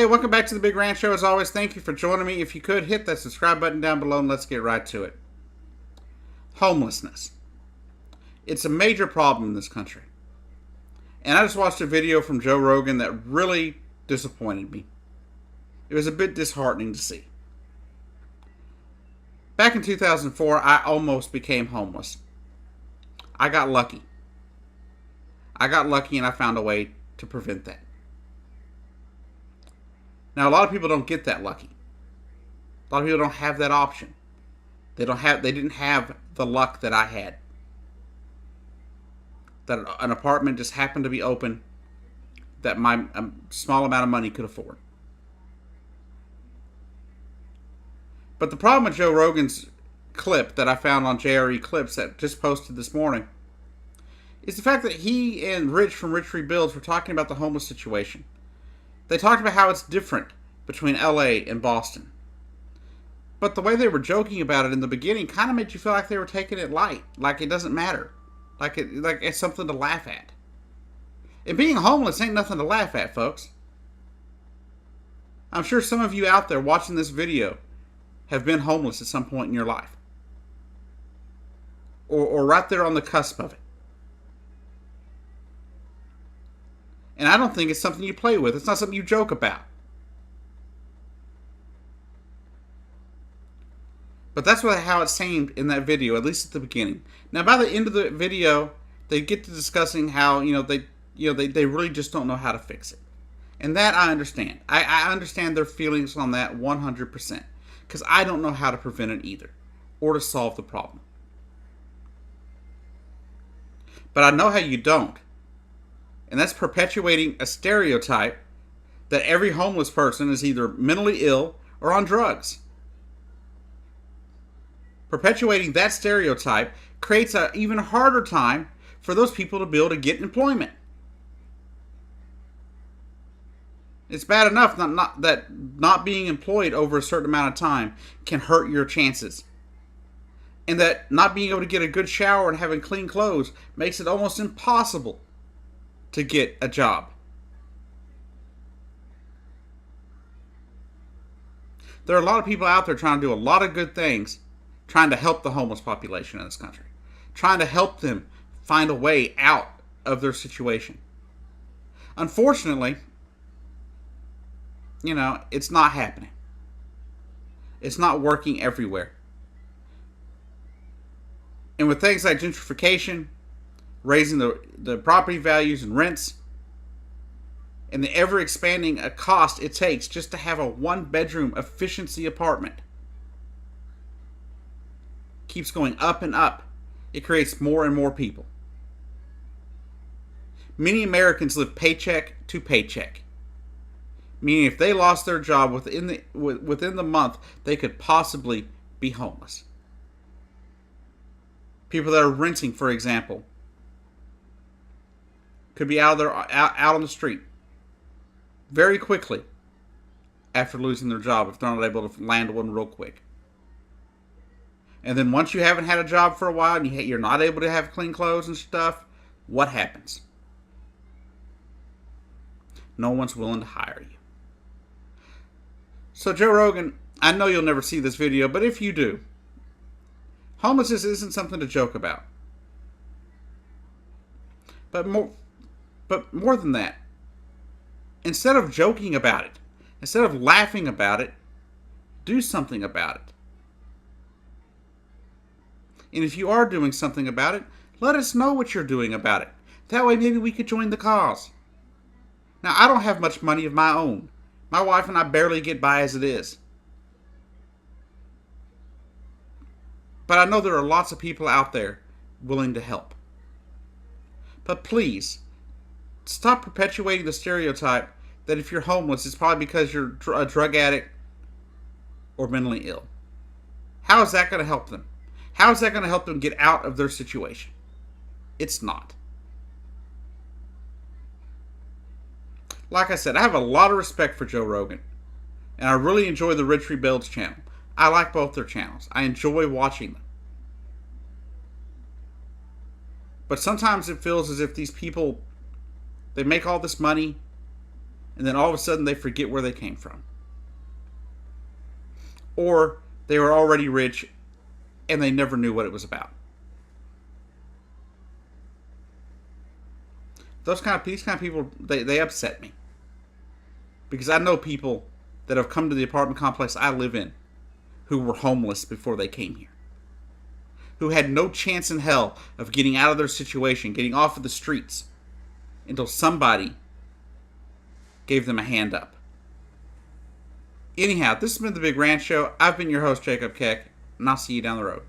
Hey, welcome back to the Big Ranch Show. As always, thank you for joining me. If you could, hit that subscribe button down below and let's get right to it. Homelessness. It's a major problem in this country. And I just watched a video from Joe Rogan that really disappointed me. It was a bit disheartening to see. Back in 2004, I almost became homeless. I got lucky. And I found a way to prevent that. Now, a lot of people don't get that lucky. A lot of people don't have that option. They didn't have the luck that I had. That an apartment just happened to be open that my small amount of money could afford. But the problem with Joe Rogan's clip that I found on JRE Clips that just posted this morning is the fact that he and Rich from Rich Rebuilds were talking about the homeless situation. They talked about how it's different between LA and Boston. But the way they were joking about it in the beginning kind of made you feel like they were taking it light. Like it doesn't matter. Like it's something to laugh at. And being homeless ain't nothing to laugh at, folks. I'm sure some of you out there watching this video have been homeless at some point in your life. Or right there on the cusp of it. And I don't think it's something you play with. It's not something you joke about. But that's how it seemed in that video, at least at the beginning. Now, by the end of the video, they get to discussing how they really just don't know how to fix it, and that I understand. I understand their feelings on that 100%, because I don't know how to prevent it either, or to solve the problem. But I know how you don't. And that's perpetuating a stereotype that every homeless person is either mentally ill or on drugs. Perpetuating that stereotype creates an even harder time for those people to be able to get employment. It's bad enough that not being employed over a certain amount of time can hurt your chances. And that not being able to get a good shower and having clean clothes makes it almost impossible to get a job. There are a lot of people out there trying to do a lot of good things, trying to help the homeless population in this country, trying to help them find a way out of their situation. Unfortunately, it's not happening. It's not working everywhere. And with things like gentrification, raising the property values and rents, and the ever-expanding cost it takes just to have a one-bedroom efficiency apartment keeps going up and up, it creates more and more people. Many Americans live paycheck to paycheck, meaning if they lost their job within the month, they could possibly be homeless. People that are renting, for example, could be out on the street very quickly after losing their job if they're not able to land one real quick. And then once you haven't had a job for a while and you're not able to have clean clothes and stuff, what happens? No one's willing to hire you. So Joe Rogan, I know you'll never see this video, but if you do, homelessness isn't something to joke about. But more than that, instead of joking about it, instead of laughing about it, do something about it. And if you are doing something about it, let us know what you're doing about it. That way maybe we could join the cause. Now, I don't have much money of my own. My wife and I barely get by as it is. But I know there are lots of people out there willing to help. But please, stop perpetuating the stereotype that if you're homeless, it's probably because you're a drug addict or mentally ill. How is that going to help them? How is that going to help them get out of their situation? It's not. Like I said, I have a lot of respect for Joe Rogan. And I really enjoy the Rich Rebuilds channel. I like both their channels. I enjoy watching them. But sometimes it feels as if these people, they make all this money and then all of a sudden they forget where they came from. Or they were already rich and they never knew what it was about. These kind of people, they upset me. Because I know people that have come to the apartment complex I live in who were homeless before they came here. Who had no chance in hell of getting out of their situation, getting off of the streets, until somebody gave them a hand up. Anyhow, this has been the Big Rant Show. I've been your host, Jacob Keck, and I'll see you down the road.